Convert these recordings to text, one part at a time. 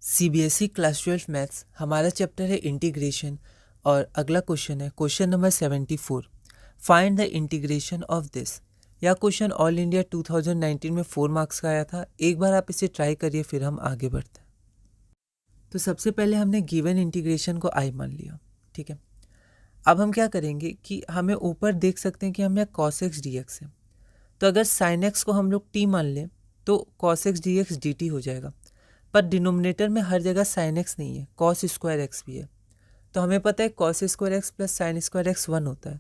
CBSE class 12 maths हमारा chapter है integration और अगला क्वेश्चन है question number 74। Find the integration of this. यह क्वेश्चन ऑल इंडिया 2019 में 4 मार्क्स का आया था। एक बार आप इसे ट्राई करिए, फिर हम आगे बढ़ते हैं। तो सबसे पहले हमने गिवन इंटीग्रेशन को आई मान लिया, ठीक है। अब हम क्या करेंगे कि हमें ऊपर देख सकते हैं कि हमें cos x dx है, तो अगर sin x को हम लोग t मान लें तो cos x dx dt हो जाएगा। पर डिनोमिनेटर में हर जगह sin x नहीं है, cos स्क्वायर x भी है। तो हमें पता है cos square x plus sine square x 1 होता है,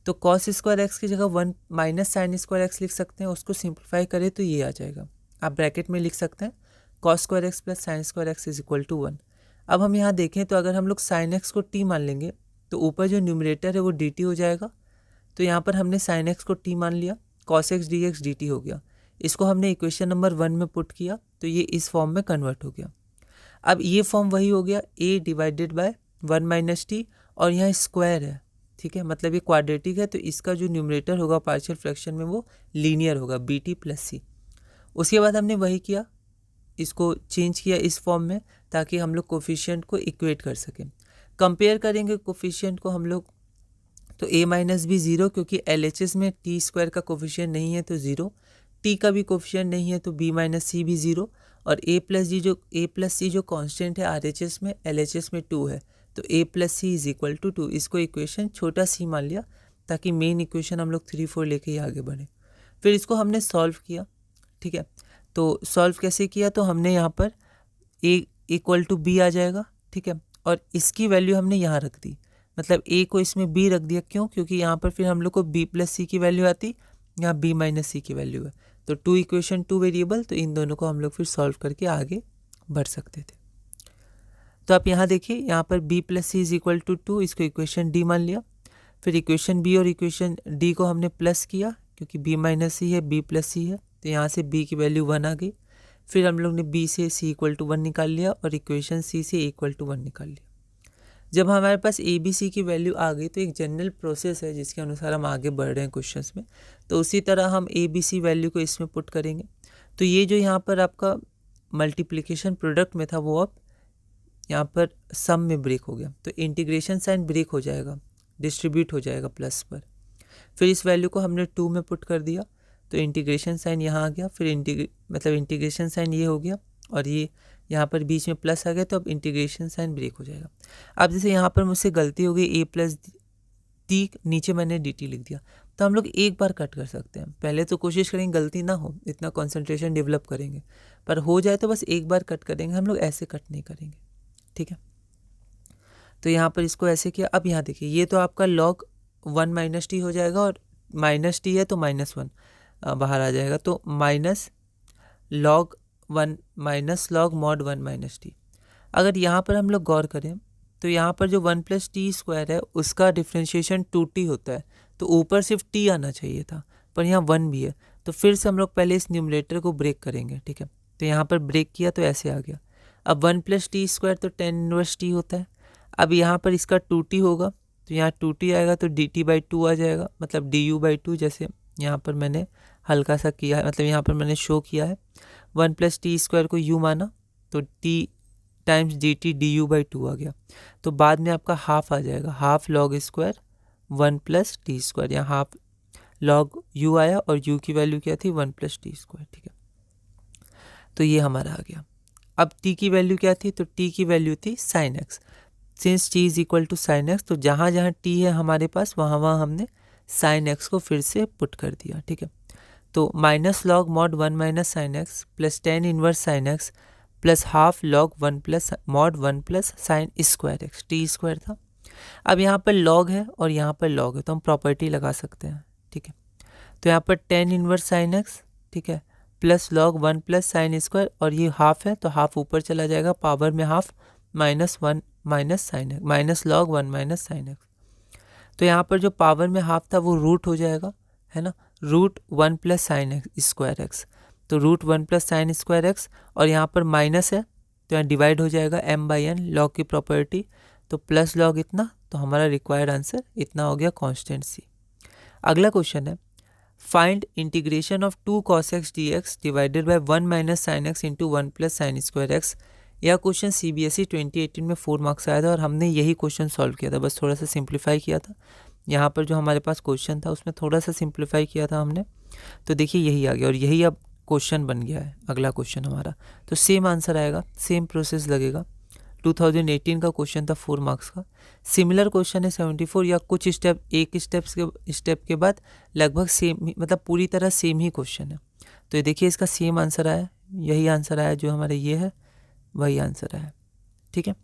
तो cos स्क्वायर x की जगह 1 माइनस साइन स्क्वायर x लिख सकते हैं। उसको सिंप्लीफाई करें तो ये आ जाएगा। आप ब्रैकेट में लिख सकते हैं cos square x plus sine square x is equal to 1। अब हम यहाँ देखें तो अगर हम लोग sin x को t मान लेंगे तो ऊपर जो न्यूमरेटर है वो dt हो जाएगा। तो यहाँ पर हमने sin x को t मान लिया, cos x dx dt हो गया। इसको हमने इक्वेशन नंबर 1 में पुट किया तो ये इस फॉर्म में कन्वर्ट हो गया। अब ये फॉर्म वही हो गया a divided by 1 minus T, और यहाँ स्क्वायर है, ठीक है, मतलब ये क्वाड्रेटिक है, तो इसका जो न्यूमरेटर होगा पार्शियल फ्रैक्शन में वो लीनियर होगा bt प्लस सी। उसके बाद हमने वही किया, इसको चेंज किया इस फॉर्म में ताकि हम लोग कोफिशिएंट को इक्वेट कर सकें। कंपेयर करेंगे कोफिशिएंट को हम लोग, तो a माइनस भी 0 क्योंकि LHS में टी स्क्वायर का कोफिशिएंट नहीं है तो 0, टी का भी कोफिशिएंट नहीं है तो b माइनस सी भी 0, और a प्लस सी जो कांस्टेंट है RHS में, LHS में 2 है, तो a plus C is equal to 2। इसको इक्वेशन छोटा सी मान लिया ताकि मेन इक्वेशन हम लोग 3 4 लेके ही आगे बढ़े। फिर इसको हमने सॉल्व किया, ठीक है। तो सॉल्व कैसे किया, तो हमने यहाँ पर a इक्वल टू बी आ जाएगा, ठीक है, और इसकी वैल्यू हमने यहाँ रख दी, मतलब a को इसमें b रख दिया। क्यों? क्योंकि यहाँ पर फिर हम लोग को b प्लस सी की वैल्यू आती, यहाँ b माइनस सी की वैल्यू है, तो 2 इक्वेशन 2 वेरिएबल, तो इन दोनों को हम लोग फिर सॉल्व करके आगे बढ़ सकते थे। तो आप यहाँ देखिए, यहाँ पर b plus C is equal to 2, इसको इक्वेशन d मान लिया। फिर इक्वेशन b और इक्वेशन d को हमने प्लस किया क्योंकि b माइनस सी है, b प्लस सी है, तो यहाँ से b की वैल्यू 1 आ गई। फिर हम लोग ने b से c इक्वल टू 1 निकाल लिया और इक्वेशन c से इक्वल टू 1 निकाल लिया। जब हमारे पास ए बी सी की वैल्यू आ गई तो एक जनरल प्रोसेस है जिसके अनुसार हम आगे बढ़ रहे हैं क्वेश्चंस में, तो उसी तरह हम ए बी सी वैल्यू को इसमें पुट करेंगे। तो ये जो यहाँ पर आपका मल्टीप्लिकेशन प्रोडक्ट में था वो अब यहाँ पर सम में ब्रेक हो गया, तो इंटीग्रेशन साइन ब्रेक हो जाएगा, डिस्ट्रीब्यूट हो जाएगा प्लस पर। फिर इस वैल्यू को हमने 2 में पुट कर दिया तो इंटीग्रेशन साइन यहाँ आ गया। फिर इंटीग्रेशन साइन ये हो गया और ये यहाँ पर बीच में प्लस आ गया, तो अब इंटीग्रेशन साइन ब्रेक हो जाएगा। अब जैसे यहाँ पर मुझसे गलती हो गई, a प्लस टी नीचे मैंने dt लिख दिया, तो हम लोग एक बार कट कर सकते हैं। पहले तो कोशिश करेंगे गलती ना हो, इतना कंसंट्रेशन डेवलप करेंगे, पर हो जाए तो बस एक बार कट करेंगे, हम लोग ऐसे कट नहीं करेंगे, ठीक है। तो यहाँ पर इसको ऐसे किया। अब यहाँ देखिए, ये तो आपका log 1 माइनस टी हो जाएगा, और माइनस टी है तो -1 बाहर आ जाएगा, तो minus log 1 minus log mod 1 minus T. अगर यहाँ पर हम लोग गौर करें तो यहाँ पर जो 1 प्लस टी स्क्वायर है उसका डिफ्रेंशिएशन 2t होता है, तो ऊपर सिर्फ t आना चाहिए था, पर यहाँ 1 भी है, तो फिर से हम लोग पहले इस न्यूमरेटर को ब्रेक करेंगे, ठीक है। तो यहाँ पर ब्रेक किया तो ऐसे आ गया। अब 1 प्लस टी स्क्वायर तो 10 इनवर्स टी होता है। अब यहाँ पर इसका 2t होगा, तो यहाँ 2t आएगा तो dt बाई 2 आ जाएगा, मतलब du बाई 2, जैसे यहाँ पर मैंने हल्का सा किया है, मतलब यहाँ पर मैंने शो किया है। 1 प्लस टी स्क्वायर को u माना तो t times dt du by 2 आ गया, तो बाद में आपका हाफ आ जाएगा, half log square 1 plus T square, यहाँ हाफ लॉग u आया और u की वैल्यू क्या थी 1 प्लस टी स्क्वायर, ठीक है। तो ये हमारा आ गया। अब t की वैल्यू क्या थी, तो t की वैल्यू थी sine x। Since t is equal to sine x, तो जहाँ जहाँ t है हमारे पास वहाँ वहाँ हमने साइन x को फिर से पुट कर दिया, ठीक है। तो minus log mod 1 minus sine x plus 10 inverse sine x plus half log 1 plus mod 1 plus sine square x, T square था। अब यहाँ पर लॉग है और यहाँ पर लॉग है, तो हम प्रॉपर्टी लगा सकते हैं, ठीक है। तो यहाँ पर 10 इनवर्स साइन एक्स, ठीक है, plus log 1 plus sine square, और ये हाफ है तो हाफ ऊपर चला जाएगा, पावर में half, minus 1 minus sine x, minus log 1 minus sine x. तो यहाँ पर जो पावर में हाफ था वो रूट हो जाएगा, है ना, root 1 plus sine square x, तो root 1 plus sine square x, और यहाँ पर माइनस है तो यहाँ डिवाइड हो जाएगा m बाई n, लॉग की प्रॉपर्टी, तो प्लस लॉग इतना, तो हमारा रिक्वायर्ड आंसर इतना हो गया, कांस्टेंट c। अगला क्वेश्चन है, find integration of 2 cos x dx divided by 1 minus sine x into 1 plus sine square x यह क्वेश्चन CBSE 2018 में 4 मार्क्स आया था और हमने यही क्वेश्चन सॉल्व किया था, बस थोड़ा सा सिंप्लीफाई किया था। यहाँ पर जो हमारे पास क्वेश्चन था उसमें थोड़ा सा सिंप्लीफाई किया था हमने, तो देखिए यही आ गया और यही अब क्वेश्चन बन गया है अगला क्वेश्चन हमारा। तो सेम आंसर आएगा, सेम प्रोसेस लगेगा। 2018 का क्वेश्चन था 4 मार्क्स का, सिमिलर क्वेश्चन है 74 या कुछ एक स्टेप के बाद लगभग सेम, मतलब पूरी तरह सेम ही क्वेश्चन है। तो ये देखिए इसका सेम आंसर आया, यही आंसर आया जो हमारे ये है वही आंसर आया। ठीक है,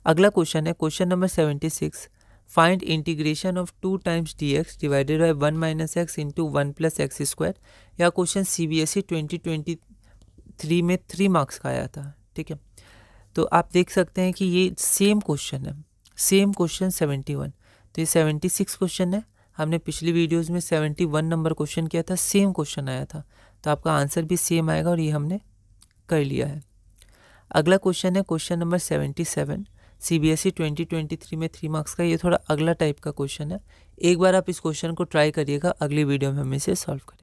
अगला क्वेश्चन है question number 76, find integration of 2 times dx divided by 1 - x into 1 + x²। यह क्वेश्चन CBSE 2023 में 3 मार्क्स का आया था। ठीक है, तो आप देख सकते हैं कि ये सेम क्वेश्चन है, सेम क्वेश्चन 71। तो ये 76 क्वेश्चन है, हमने पिछली वीडियोस में 71 नंबर क्वेश्चन किया था, सेम क्वेश्चन आया था, तो आपका आंसर भी सेम आएगा और ये हमने कर लिया है। अगला क्वेश्चन है क्वेश्चन नंबर 77, CBSE 2023 में 3 मार्क्स का। ये थोड़ा अगला टाइप का क्वेश्चन है, एक बार आप इस क्वेश्चन को ट्राई करिएगा, अगली वीडियो में हम इसे सॉल्व करेंगे।